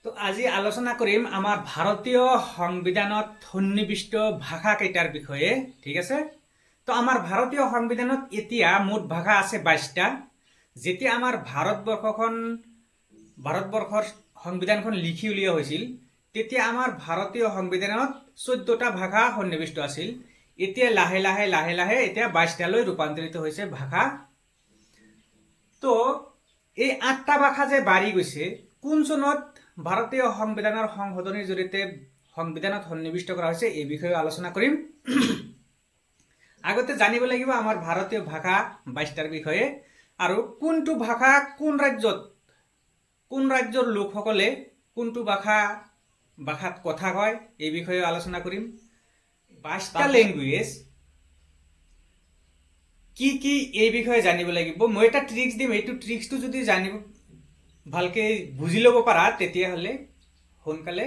তো আজি আলোচনা কৰিম আমাৰ ভাৰতীয় সংবিধানত সন্নিৱিষ্ট ভাষা কেইটাৰ বিষয়ে। ঠিক আছে, তো আমাৰ ভাৰতীয় সংবিধানত এতিয়া মুঠ ভাষা আছে 22টা। যেতিয়া আমাৰ ভাৰতবৰ্ষৰ সংবিধানখন লিখি উলিওৱা হৈছিল তেতিয়া আমাৰ ভাৰতীয় সংবিধানত 14টা ভাষা সন্নিৱিষ্ট আছিল। এতিয়া লাহে লাহে এতিয়া 22টালৈ ৰূপান্তৰিত হৈছে ভাষা। তো এই 8টা ভাষা যে বাঢ়ি গৈছে, কোন চনত ভাৰতীয় সংবিধানৰ সংশোধনীৰ জৰিয়তে সংবিধানত সন্নিৱিষ্ট কৰা হৈছে এই বিষয়ে আলোচনা কৰিম। আগতে জানিব লাগিব আমাৰ ভাৰতীয় ভাষা 22টাৰ বিষয়ে, আৰু কোনটো ভাষা কোন ৰাজ্যৰ লোকসকলে কোনটো ভাষাত কথা কয় এই বিষয়ে আলোচনা কৰিম। 22টা লেংগুৱেজ কি কি এই বিষয়ে জানিব লাগিব। মই এটা ট্ৰিক্স দিম, এইটো ট্ৰিক্সটো যদি ভালকে বুজি ল'ব পাৰা তেতিয়াহ'লে সোনকালে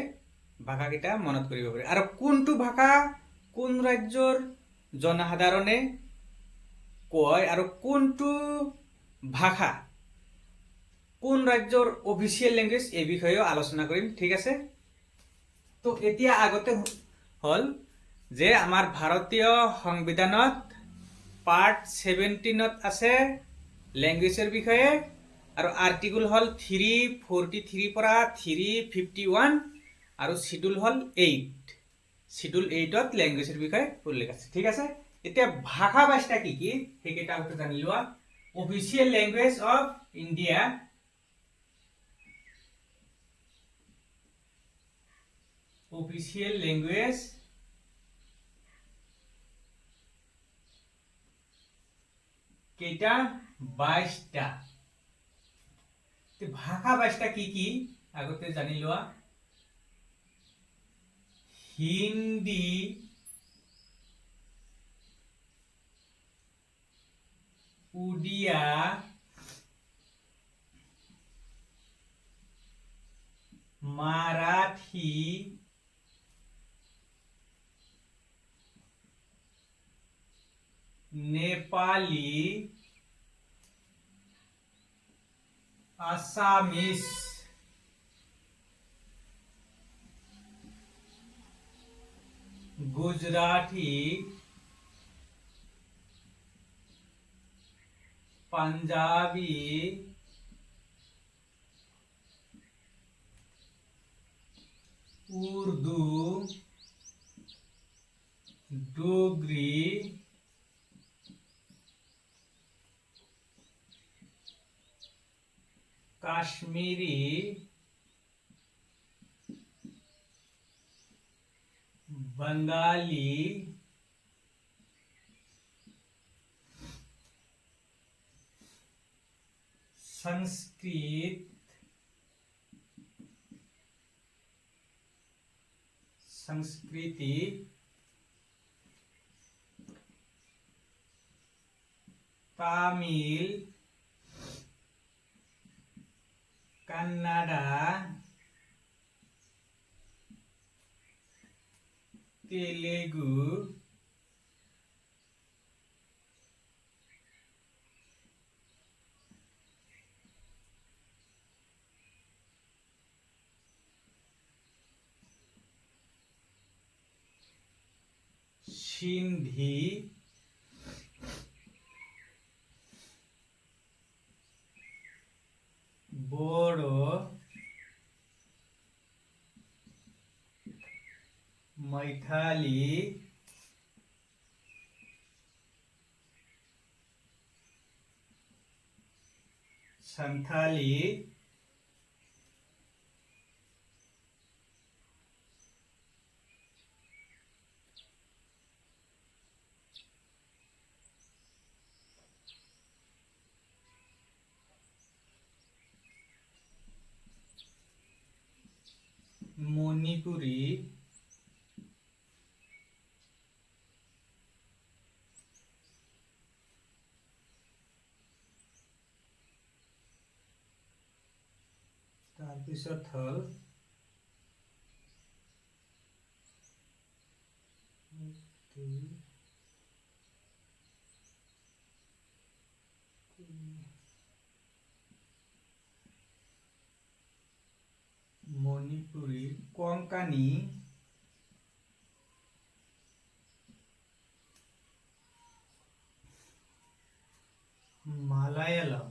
ভাষাকেইটা মনত কৰিব পাৰি। আৰু কোনটো ভাষা কোন ৰাজ্যৰ জনসাধাৰণে কয় আৰু কোনটো ভাষা কোন ৰাজ্যৰ অফিচিয়েল লেংগুৱেজ এই বিষয়েও আলোচনা কৰিম। ঠিক আছে, তো এতিয়া আগতে হ'ল যে আমাৰ ভাৰতীয় সংবিধানত পাৰ্ট 17ত আছে লেংগুৱেজৰ বিষয়ে, আৰু আৰ্টিকল হ'ল 343 পৰা 351, আৰু শিডিউল হ'ল 8। শিডিউল 8ত লেংগুৱেজৰ বিষয়ে উল্লেখ আছে। ঠিক আছে, এতিয়া ভাষা 22টা কি কি সেইকেইটা আগতে জানি লোৱা। Official language of India, official language কেইটা? 22টা। ভাষা 22টা কি কি আগতে জানি লোৱা। হিন্দী, উড়িয়া, মারাঠি, নেপালি, আসামিস, গুজরাটি, পাঞ্জাবি, উর্দু, ডোগরি, কাশ্মীরি, बंगाली, संस्कृति, तमिल, कन्नड़ा, तेलुगु, सिंधी, बोडो, मैथिली, संथाली, मणिपुरी, তাৰপিছত হ'ল কোঙ্কানি, মালায়ালাম,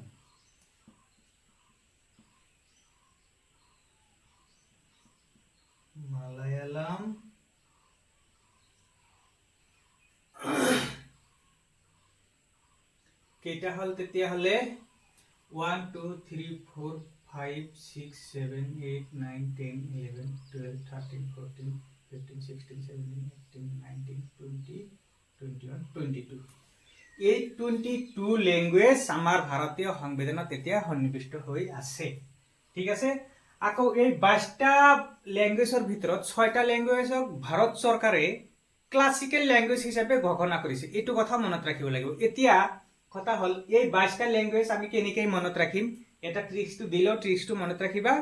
কেইটা হল তেতিয়াহ'লে 1 2 3 4 5 6 7 8 9 10 11 12 13 14 15 16 17 18 19 20 21 22 এই 22 ল্যাঙ্গুৱেজ আমাৰ ভাৰতীয় সংবিধানত এতিয়া সন্নিৱিষ্ট হৈ আছে। ঠিক আছে, আকৌ এই 22টা ল্যাঙ্গুৱেজৰ ভিতৰত 6টা ল্যাঙ্গুৱেজক ভাৰত চৰকাৰে ক্লাসিক্যাল ল্যাঙ্গুৱেজ হিচাপে ঘোষণা কৰিছে। এইটো কথা মনত ৰাখিব লাগিব। এতিয়া কথা হল এই 22টা ল্যাঙ্গুৱেজ আমি কেনেকৈ মনত ৰাখিম, এটা ট্ৰিক্সটো দিলেও ট্ৰিক্সটো মনত ৰাখিবা।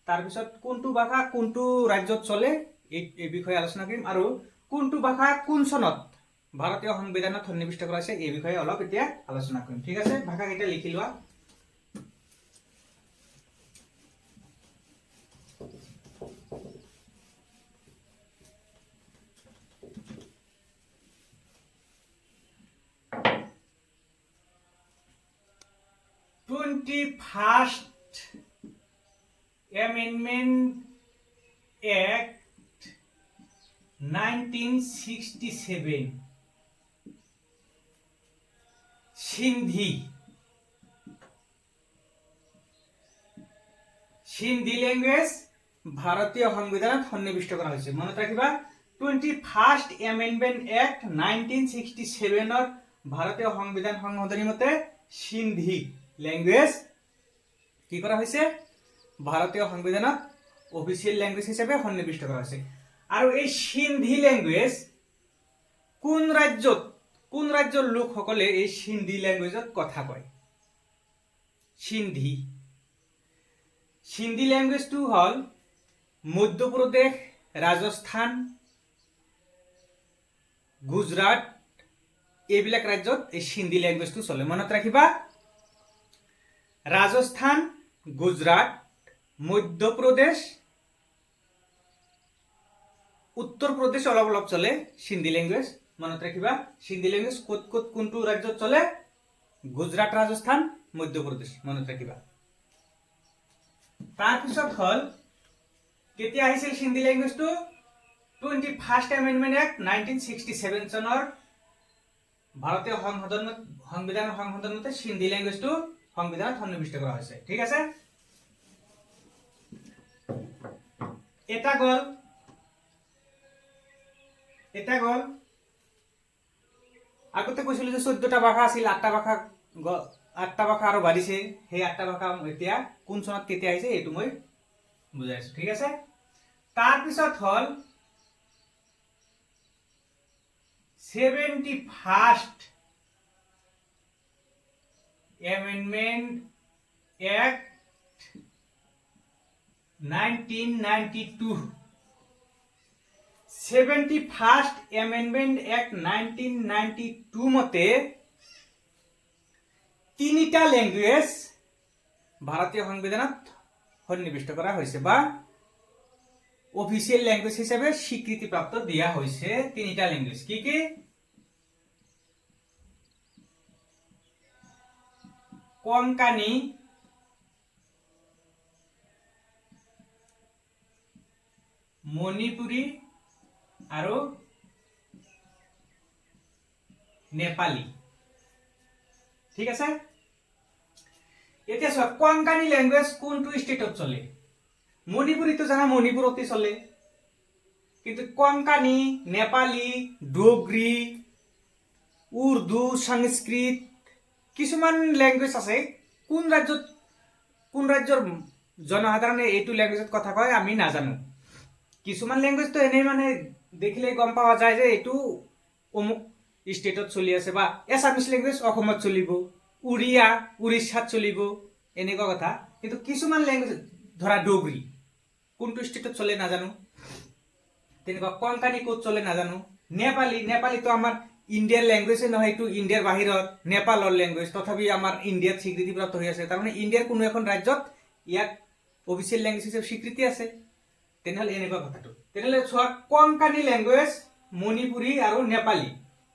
তাৰপিছত কোনটো ভাষা কোনটো ৰাজ্যত চলে এই বিষয়ে আলোচনা কৰিম, আৰু কোনটো ভাষা কোন চনত ভাৰতীয় সংবিধানত সন্নিৱিষ্ট কৰা হৈছে এই বিষয়ে অলপ এতিয়া আলোচনা কৰিম। ঠিক আছে, ভাষা কেইটা লিখি লোৱা। First Amendment Act 1967 Sindhi language ভাৰতীয় সংবিধানত সন্নিৱিষ্ট কৰা হৈছে। মনত ৰাখিবা 21st Amendment Act 1967 ভাৰতীয় সংবিধান সংশোধনী মতে সিন্ধি ল্যাঙ্গুৱেজ কি কৰা হৈছে, ভাৰতীয় সংবিধানত অফিচিয়েল ল্যাঙ্গুৱেজ হিচাপে সন্নিৱিষ্ট কৰা হৈছে। আৰু এই সিন্ধি ল্যাঙ্গুৱেজ কোন ৰাজ্যৰ লোকসকলে এই সিন্ধি ল্যাঙ্গুৱেজত কথা কয়। সিন্ধি ল্যাঙ্গুৱেজটো হল মধ্যপ্ৰদেশ, ৰাজস্থান, গুজৰাট এইবিলাক ৰাজ্যত এই সিন্ধি ল্যাঙ্গুৱেজটো চলে। মনত ৰাখিবা ৰাজস্থান, গুজৰাট, মধ্যপ্ৰদেশ, উত্তৰ প্ৰদেশ অলপ অলপ চলে সিন্ধি ল্যাঙ্গুৱেজ। মনত ৰাখিবা সিন্ধি ল্যাঙ্গুৱেজ ক'ত ক'ত কোনটো ৰাজ্যত চলে, গুজৰাট, ৰাজস্থান, মধ্যপ্ৰদেশ মনত ৰাখিবা। তাৰপিছত হল কেতিয়া আহিছিল সিন্ধি ল্যাঙ্গুৱেজটো, 21st Amendment Act 1967 চনৰ ভাৰতীয় সংবিধান সংশোধনতে সিন্ধি ল্যাঙ্গুৱেজটো সংবিধানত সন্নিৱিষ্ট কৰা হৈছে। ঠিক আছে, এটা গল আগতে কৈছিলো যে 14টা ভাষা আছিল, 8টা ভাষা আৰু বাঢ়িছে। সেই 8টা ভাষা এতিয়া কোন চনত কেতিয়া আহিছে এইটো মই বুজাই আছো। ঠিক আছে, তাৰপিছত হল 71st Amendment Act 1992 71st Amendment Act 1992 মতে তিনিটা ল্যাঙ্গুৱেজ ভাৰতীয় সংবিধানত সন্নিৱিষ্ট কৰা হৈছে বা অফিচিয়েল ল্যাঙ্গুৱেজ হিচাপে স্বীকৃতিপ্ৰাপ্ত দিয়া হৈছে। তিনিটা ল্যাঙ্গুৱেজ কি কি, কোঙ্কানি, মণিপুৰী আৰু নেপালী। ঠিক আছে, এতিয়া চোৱা কোঙ্কানি ল্যাঙ্গুৱেজ কোনটো ষ্টেটত চলে, মণিপুৰীটো জানা মণিপুৰতে চলে, কিন্তু কোঙ্কানি, নেপালী, ডোগৰি, উৰ্দু, সংস্কৃত কিছুমান ল্যাঙ্গুৱেজ আছে কোন ৰাজ্যৰ জনসাধাৰণে এইটো ল্যাঙ্গুৱেজত কথা কয় আমি নাজানো। কিছুমান ল্যাঙ্গুৱেজটো এনেই মানে দেখিলে গম পোৱা যায় যে এইটো অমুক ষ্টেটত চলি আছে, বা এছামিছ ল্যাঙ্গুৱেজ অসমত চলিব, উৰিয়া উৰিষ্যাত চলিব এনেকুৱা কথা। কিন্তু কিছুমান ল্যাঙ্গুৱেজ ধৰা ডোগৰি কোনটো ষ্টেটত চলে নাজানো, তেনেকুৱা কোঙ্কানি ক'ত চলে নাজানো, নেপালীটো আমাৰ ইণ্ডিয়াৰ ল্যাঙ্গুৱেজে নহয়, এইটো ইণ্ডিয়াৰ বাহিৰত নেপালৰ ল্যাঙ্গুৱেজ, তথাপি আমাৰ ইণ্ডিয়াত স্বীকৃতিপ্ৰাপ্ত হৈ আছে। তাৰমানে ইণ্ডিয়াৰ কোনো এখন ৰাজ্যত ইয়াক অফিচিয়েল ল্যাঙ্গুৱেজ হিচাপে স্বীকৃতি আছে। তেনেহ'লে এনেকুৱা কথাটো তেনেহ'লে চোৱা কোঙ্কণী ল্যাঙ্গুয়েজ মণিপুৰী আৰু নেপালী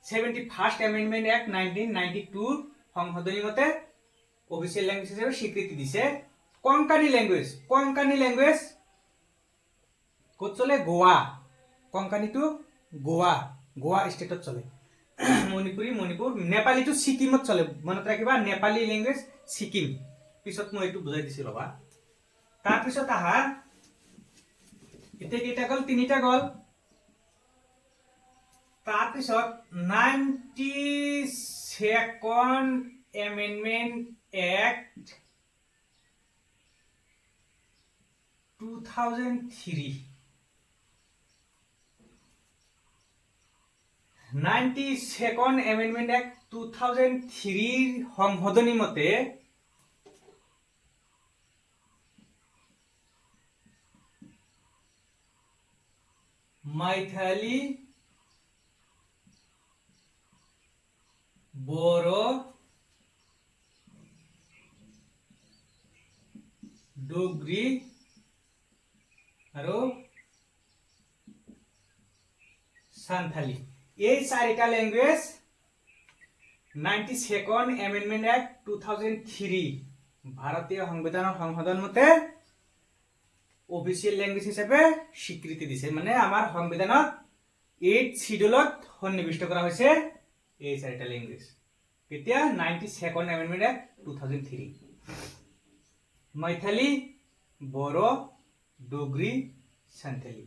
71st এমেন্ডমেন্ট এক্ট 1992 সংশোধনী মতে অফিচিয়েল ল্যাঙ্গুয়েজ হিচাপে স্বীকৃতি দিছে কোঙ্কণী ল্যাঙ্গুয়েজ ক'ত চলে গোৱা কোঙ্কণীটো গোৱা ষ্টেটত চলে মণিপুৰ নেপালীটো ছিকিমত চলে মনত ৰাখিবা নেপালী ল্যাঙ্গুয়েজ ছিকিম পিছত মই এইটো বুজাই দিছো ৰবা তাৰ পিছত আহা এতিয়া কেইটা গ'ল তিনিটা গ'ল তাৰ পিছত 92nd amendment act 2003 92nd amendment act 2003 সংশোধনী মতে मैथिली बोरो डोगरी और सान्थाली ये चारिटा लैंग्वेज 92nd एमेंडमेंट एक्ट 2003 भारतीय संविधान संशोधन मते অফিচিয়েল ল্যাঙ্গুয়েজ হিচাপে স্বীকৃতি দিছে মানে আমাৰ সংবিধানত 8 শিডিউলত সন্নিবিষ্ট কৰা হৈছে এই চাৰিটা ল্যাঙ্গুয়েজ কেতিয়া 92nd amendment act 2003 Maithili Bodo Dogri Santhali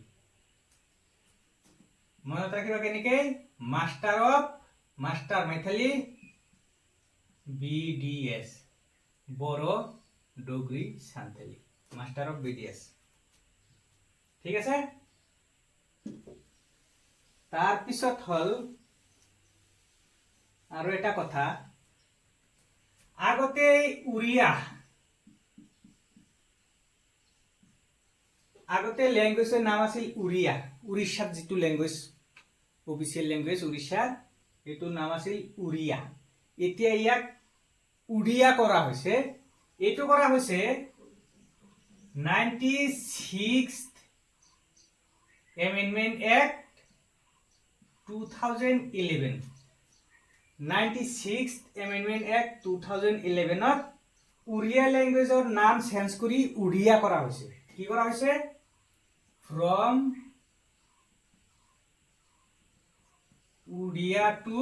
মনত ৰাখিবা কেনেকে master Maithili BDS Bodo Dogri Santhali master of BDS ঠিক আছে তার পিছত হল আৰু এটা কথা আগতে ল্যাঙ্গুয়েজৰ নাম আছিল উড়িষ্যাত যেটো ল্যাঙ্গুয়েজ অফিচিয়েল ল্যাঙ্গুয়েজ উড়িষ্যাৰ এটো নাম আছিল উড়িয়া এতিয়া ইয়াক উড়িয়া কৰা হৈছে এটো কৰা হৈছে 96th Amendment Act 2011 96th Amendment Act 2011 ত উড়িয়া ল্যাঙ্গুয়েজৰ নাম চেঞ্জ কৰি উড়িয়া কৰা হৈছে কি কৰা হৈছে from উড়িয়া to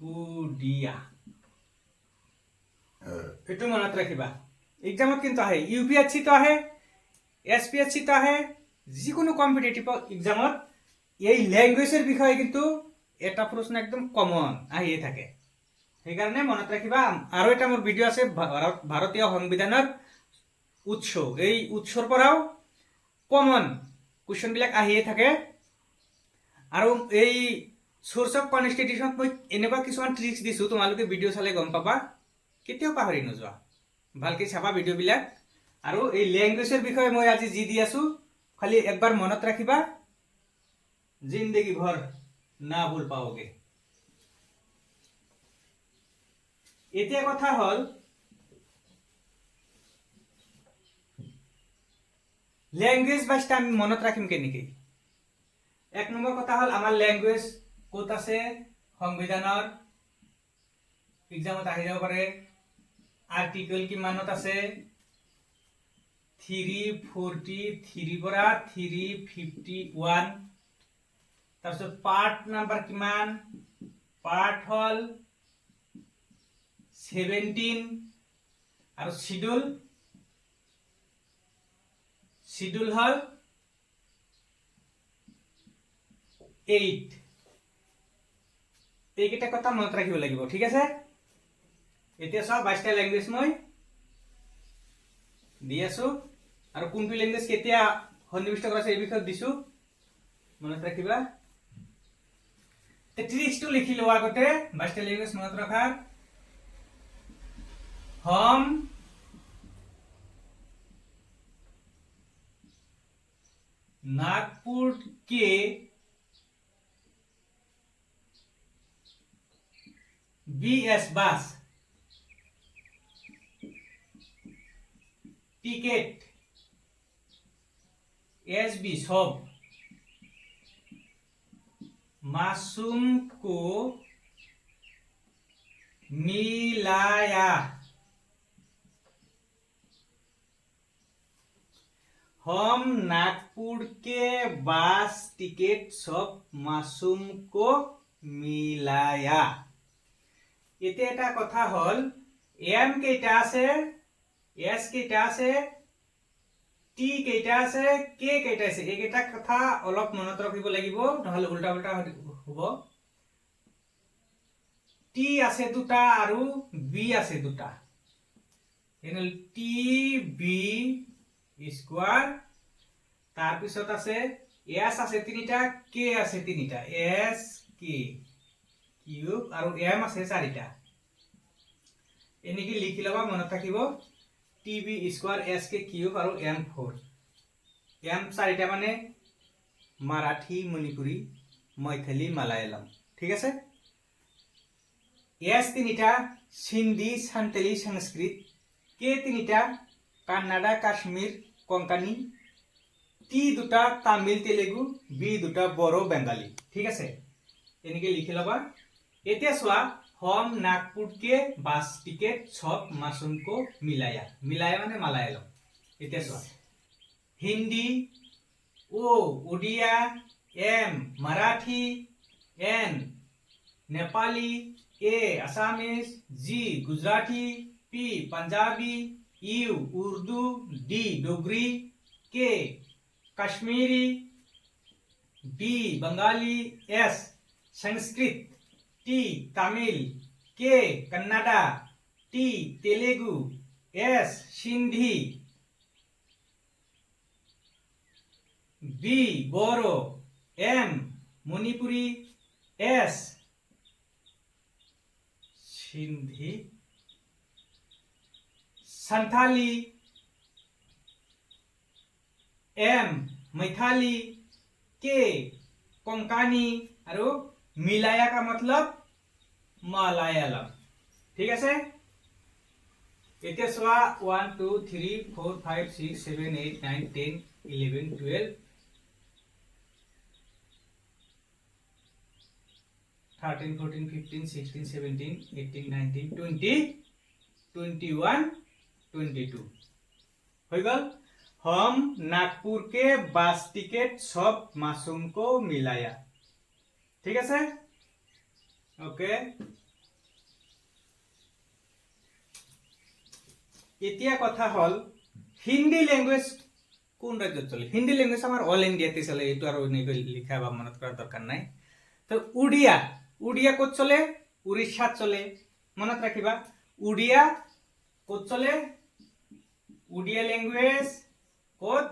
উড়িয়া এটো মনত ৰাখিবা এক্সামত কিন্তু আহে ইউপিএসসি তো আহে এসপিএসসি তো আহে যিকোনো কম্পিটিটিভ এক্সামত এই ল্যাঙ্গুয়েজের বিষয়ে কিন্তু এটা প্রশ্ন একদম কমন আহিয়ে থাকে সেইকাৰণে মনত ৰাখিবা আৰু এটা মোৰ ভিডিও আছে ভাৰতীয় সংবিধানৰ উৎস এই উৎসৰ পৰাও কমন কোৱেশ্চন বিলাক আহিয়ে থাকে আৰু এই সোৰ্স অফ কনস্টিটিউশন মই এনেকুৱা কিছুমান ট্ৰিক্স দিছো তোমালোকে ভিডিও চালে গম পাবা কেতিয়াও পাহৰি নোযোৱা ভালকে চাবা ভিডিও বিলাক আৰু এই ল্যাঙ্গুয়েজৰ বিষয়ে মই আজি জি দি আছো খালি একবাৰ মনত ৰাখিবা জিন্দগী ভৰ না ভুল পাওগে এতিয়া কথা হল ল্যাঙ্গুয়েজ ভাষা আমি মনত ৰাখিম কেনেকৈ এক নম্বৰ কথা হল আমাৰ ল্যাঙ্গুয়েজ ক'ত আছে সংবিধানৰ এক্সামত আহি যাব পাৰে আৰ্টিকল কিমানত আছে 343 পৰা 351 তাৰপিছত পাৰ্ট নাম্বাৰ কিমান পাৰ্ট হল 17 আৰু শিডিউল হল 8 এইকেইটা কথা মনত ৰাখিব লাগিব ঠিক আছে এতিয়া সব 22টা ল্যাঙ্গুয়েজ মই দি আছো আৰু কোনটো ল্যাঙ্গুয়েজ কেতিয়া সন্নিবিষ্ট কৰা আছে এই বিষয়ে দিছো মনত ৰাখিবা ট্ৰিক্সটো লিখি লোৱা আগতে 22টা ল্যাঙ্গুয়েজ মনত ৰাখা हम नागपुर के BS बस टिकट SB सब मासूम को मिलाया। हम नागपुर के बस टिकट सब मासूम को मिलाया। इते এটা কথা হল এম কেইটা আছে, এস কেইটা আছে, টি কেইটা আছে, কে কেইটা আছে, এইকেইটা কথা অলপ মনত ৰাখিব লাগিব, নহলে উল্টা উল্টা হ'ব। টি আছে দুটা আৰু বি আছে দুটা, এনে টি বি স্কয়ার। তার পিছত আছে এস আছে তিনিটা, কে আছে তিনিটা, এস কে কিউব আৰু এম আছে চাৰিটা। এনেকি লিখি লবা, মনত থাকিব T B square S K cube আৰু এম 4। এম চাৰিটা মানে মাৰাঠী, মণিপুৰী, মৈথিলী, মালায়ালাম, ঠিক আছে। এস তিনিটা সিন্ধি, সান্তালী, সংস্কৃত। কে তিনিটা কান্নাডা, কাশ্মীর, কোঙ্কানি। টি দুটা তামিল, তেলেগু। বি দুটা বড়ো, বেঙ্গালী, ঠিক আছে। এনেকে লিখি লবা। এতিয়া চোৱা, हम नागपुर के बस टिकट सब मासूम को मिलाया। मिलाया माने मालायालम। এতিয়া চোৱা, Hindi, O Oriya, M Marathi, N Nepali, A Assamese, G Gujarati, P Punjabi, U Urdu, D Dogri, K Kashmiri, B Bengali, S Sanskrit, T Tamil, K Kannada, T Telugu, S Sindhi, B Bodo, M Manipuri, S Sindhi, Santhali, M Maithili, K Konkani और मिलाया का मतलब मालायालम, ठीक है। এতিয়া চোৱা 1 2 3 4 5 6 7 8 9 10 11 12 13 14 15 16 17 18 19 20 21 22 हो गल। हम नागपुर के बस टिकट सब मासूम को मिलाया, ठीक है। ओके, এতিয়া কথা হল হিন্দি ল্যাঙ্গুয়েজ কোন রাজ্যত চলে। হিন্দি ল্যাঙ্গুয়েজ আমার অল ইন্ডিয়াতে চলে, এইটো আর লিখা বা মনত করার দরকার নাই। তো উড়িয়া, উড়িয়া কত চলে? উড়িষ্যাত চলে, মনত রাখিবা। উড়িয়া কত চলে? উড়িয়া ল্যাঙ্গুয়েজ কত?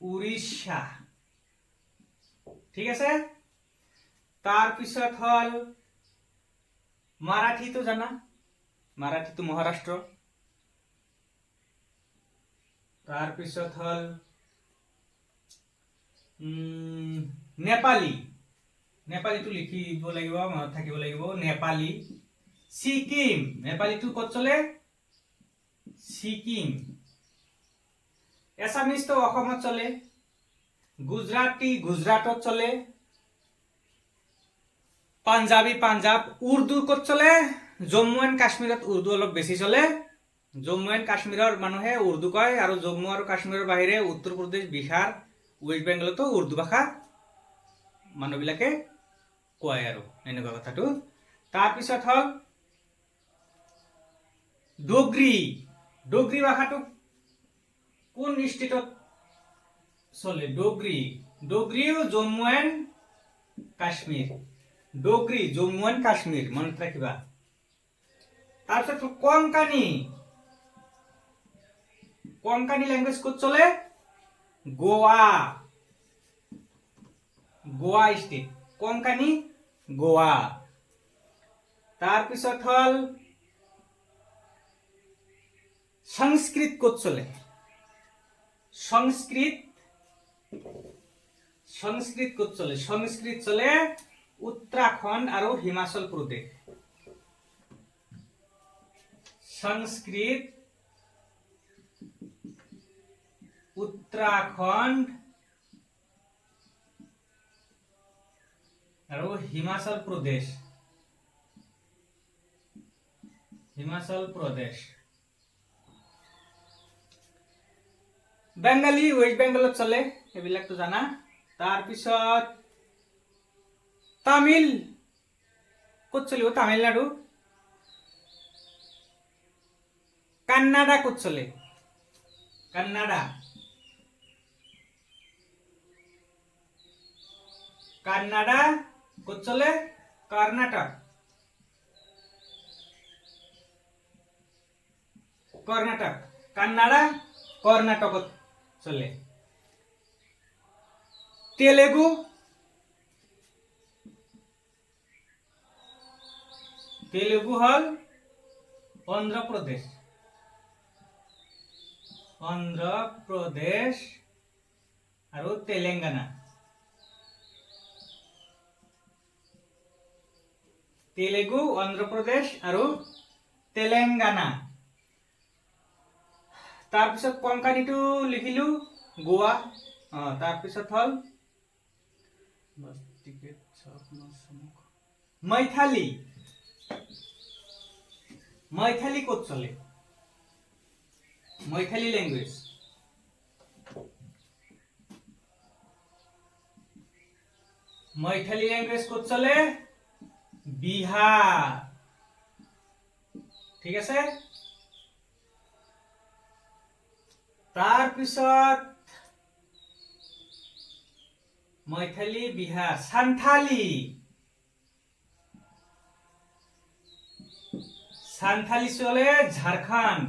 উড়িষ্যা, ঠিক আছে। তার পিছত হল মারাঠি, তো জানা মারাঠি তো মহারাষ্ট্র। তার পিছত হল নেপালী, নেপালী তো লিখিব লাগিব, মনত থাকিব লাগিব। নেপালী। সিকিম, নেপালী তো কত চলে? সিকিম। এছামিজ তো অসমত চলে। গুজরাটি গুজরাটত চলে। পাঞ্জাবী পাঞ্জাব। উর্দু কত চলে? জম্মু এন্ড কাশ্মীৰত উৰ্দু অলপ বেছি চলে। জম্মু এন্ড কাশ্মীৰৰ মানুহে উৰ্দু কয়, আৰু জম্মু আৰু কাশ্মীৰৰ বাহিৰে উত্তৰ প্ৰদেশ, বিহাৰ, ৱেষ্ট বেংগলতো উৰ্দু ভাষা মানুহবিলাকে কয়, আৰু এনেকুৱা কথাটো। তাৰপিছত হল ডোগৰি। ডোগৰি ভাষাটো কোন ষ্টেটত চলে? ডোগৰি। ডোগৰিও জম্মু এন্ড কাশ্মীৰ। ডোগৰি জম্মু এন্ড কাশ্মীৰ, মনত ৰাখিবা। তাৰপিছত কোঙ্কণী। কোঙ্কণী ল্যাঙ্গুয়েজ কত চলে? গোয়া। গোয়া স্টেট। কোঙ্কণী গোয়া। তাৰপিছত হল সংস্কৃত কত চলে? সংস্কৃত। সংস্কৃত কত চলে? সংস্কৃত চলে उत्तराखंड और हिमाचल प्रदेश। संस्कृत উত্তৰাখণ্ড আৰু হিমাচল প্ৰদেশ। বেংগালী ৱেষ্ট বেংগলত চলে, এইবিলাকতো জানা। তাৰপিছত তামিল ক'ত চলিব? তামিলনাডু। কানাডা ক'ত চলে? কানাডা ক'ত চলে? কৰ্ণাটক। কানাডা কৰ্ণাটকত চলে। তেলেগু হল অন্ধ্ৰপ্ৰদেশ আৰু তেলেংগানা। তেলেগু, অন্ধ্ৰপ্ৰদেশ আৰু তেলেংগানা। তাৰপিছত কংকানীটো লিখিলো গোৱা। তাৰপিছত হল মৈথালী ক'ত চলে? মৈথালী লেংগুৱেজ ক'ত চলে? বিহাৰ। ঠিক আছে। তাৰপিছত মৈথালী, বিহাৰ। সান্থালী চলে ঝাৰখণ্ড।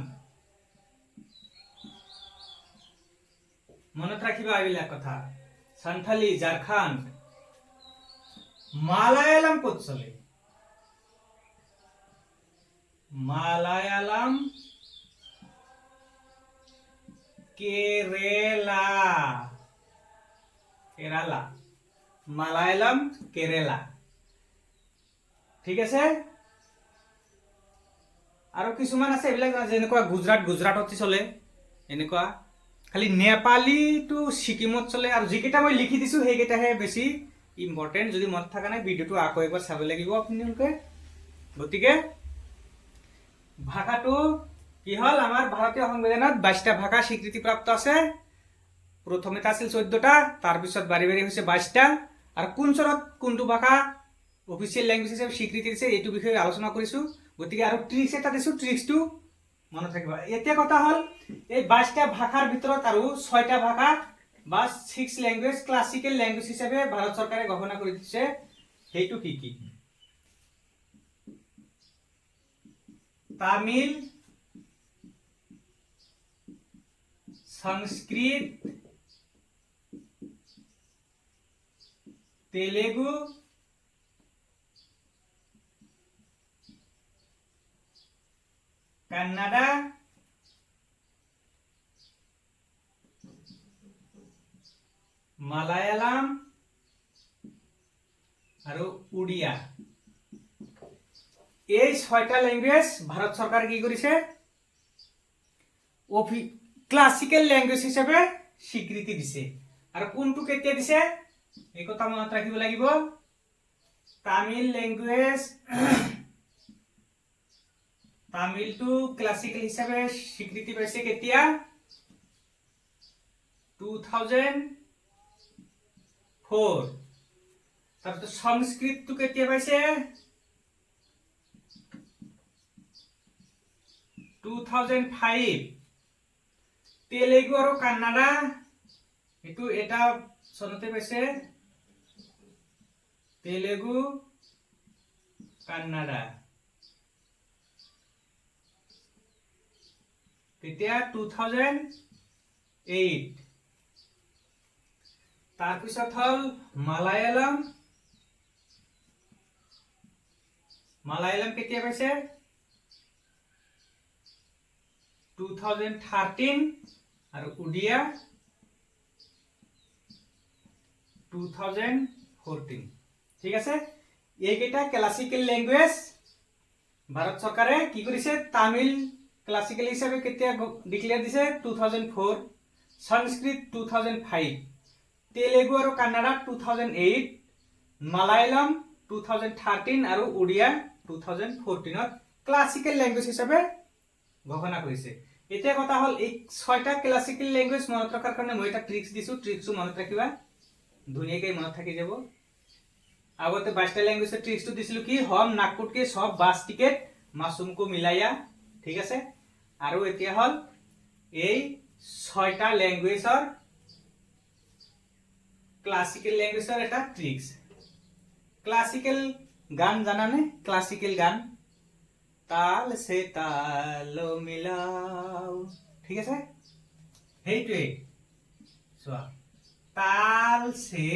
মনত ৰাখিবা এইবিলাক কথা। সান্থালী ঝাৰখণ্ড। মালায়ালাম ক'ত চলে? কেৰেলা। মালায়ালাম কেৰেলা। ঠিক আছে। আৰু কিছুমান আছে এইবিলাক যেনেকুৱা গুজৰাটত চলে এনেকুৱা। খালি নেপালীটো ছিকিমত চলে। আৰু যিকেইটা মই লিখি দিছো সেইকেইটাহে বেছি ইম্পৰ্টেণ্ট। যদি মনত থকা নাই ভিডিঅ'টো আকৌ একবাৰ চাব লাগিব আপোনালোকে। গতিকে ভাষাটো কি হল? আমাৰ ভাৰতীয় সংবিধানত 22টা ভাষা স্বীকৃতিপ্ৰাপ্ত আছে। প্ৰথমে আছিল 14টা, তাৰপিছত বাঢ়ি হৈছে 22টা। আৰু কোন চনত কোনটো ভাষা অফিচিয়েল লেংগুৱেজ হিচাপে স্বীকৃতি দিছে এইটো বিষয়ে আলোচনা কৰিছো। গতিকে আৰু ট্ৰিক্স এটা দিছো, ট্ৰিক্সটো মনত ৰাখিবা। এতিয়া কথা হল এই 22টা ভাষাৰ ভিতৰত আৰু 6টা ভাষা বা 6 লেংগুৱেজ ক্লাছিকেল লেংগুৱেজ হিচাপে ভাৰত চৰকাৰে ঘোষণা কৰি দিছে। সেইটো কি কি? তামিল, সংস্কৃত, তেলেগু, কান্নাডা, মালায়ালাম আৰু উড়িয়া। এই 6টা ল্যাঙ্গুয়েজ ভারত সরকার কি করেছে? ক্লাসিক্যাল ল্যাঙ্গুয়েজ হিসেবে স্বীকৃতি দিছে। আর কোনটো কেতিয়া দিছে এই কথা মনত রাখিব লাগিব। তামিল ল্যাঙ্গুয়েজ, তামিলটো ক্লাসিক্যাল হিসেবে স্বীকৃতি পাইছে কেতিয়া? 2004। তারপর সংস্কৃতটো কেতিয়া পাইছে? 2005। তেলেগু আৰু কান্নাডা এটা চনতে পাইছে। তেলেগু, কান্নাডা কেতিয়া? 2008। তাৰপিছত হল মালায়ালাম। কেতিয়া পাইছে? 2013। আৰু উড়িয়া 2014। ঠিক আছে। এইকেইটা ক্লাসিক্যাল ল্যাঙ্গুয়েজ ভারত সরকারে কি করেছে? তামিল ক্লাসিক্যাল হিসাবে কেতিয়া ডিক্লেয়ার দিছে? 2004। সংস্কৃত 2005, তেলেগু আৰু কান্নাডা 2008, মালায়ালম 2013 আৰু উড়িয়া 2014 ক্লাছিকেল ল্যাঙ্গুয়েজ হিচাপে ঘোষণা কৰিছে। এতিয়া কথা হল এই 6টা ক্লাছিকেল ল্যাঙ্গুয়েজ মনত ৰখাৰ কাৰণে মই এটা ট্ৰিক্স দিছো, ট্ৰিক্সটো মনত ৰাখিবা, ধুনীয়াকৈ মনত থাকি যাব। আগতে 22টা ল্যাঙ্গুয়েজৰ ট্ৰিক্সটো দিছিলো কি হম নাগপুৰ के सब বাস টিকেট মাসুম को मिलाया, ঠিক আছে। আৰু এতিয়া হল এই 6টা ল্যাঙ্গুয়েজৰ ক্লাসিক্যাল ল্যাঙ্গুয়েজৰ এটা ট্রিক্স। ক্লাসিক্যাল গান জানানে? ক্লাসিক্যাল গান তাল সে তাল মিলাও, ঠিক আছে। সেইটোৱে চোৱা, তাল সে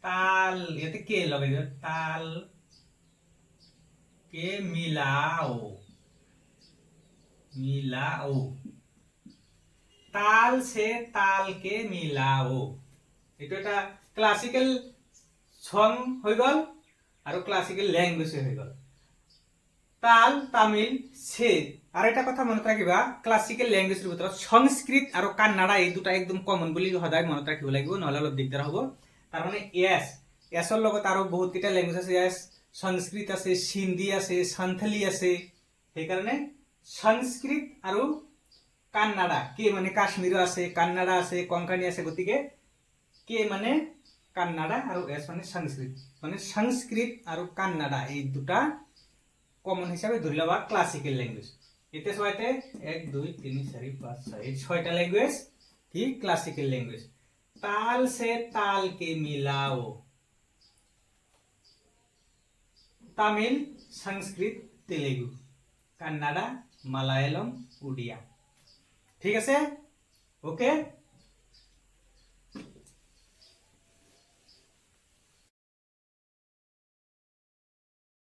ताल याते के लगे ताल के मिलाओ, मिलाओ, ताल से ताल के मिलाओ। एटो এটা ক্লাসিক্যাল সং হৈ গল আৰু ক্লাসিক্যাল ল্যাঙ্গুয়েজ হৈ গল। তাল তামিল সে, আৰ এটা কথা মনত ৰাখিবা ক্লাসিক্যাল ল্যাঙ্গুয়েজৰ ভিতৰত সংস্কৃত আৰু কান্নাডা এই দুটা একদম কমন বুলি সদায় মনত ৰাখিব লাগিব, নহলে অলপ দিগদাৰ হ'ব। তাৰ মানে এছৰ লগত আৰু বহুত কেইটা ল্যাঙ্গুয়েজ আছে, এছ সংস্কৃত আছে, সিন্ধি আছে, সান্থালি আছে। সেইকাৰণে সংস্কৃত আৰু কান্নাডা, কে মানে কাশ্মীৰ আছে, কান্নাডা আছে, কঙ্কণী আছে, গতিকে কে মানে কান্নাডা আৰু এছ মানে সংস্কৃত, মানে সংস্কৃত আৰু কান্নাডা এই দুটা কমন হিসাবে ধৰি লবা ক্লাসিক্যাল ল্যাঙ্গুয়েজ। এতিয়া চোৱাতে 1 2 3 4 5 6 এই 6টা ল্যাঙ্গুয়েজ কি ক্লাসিক্যাল ল্যাঙ্গুয়েজ। ताल से ताल के मिलाओ, तमिल, संस्कृत, तेलुगु, कन्नड़ा, मलयालम, उड़िया, ठीक है। ओके।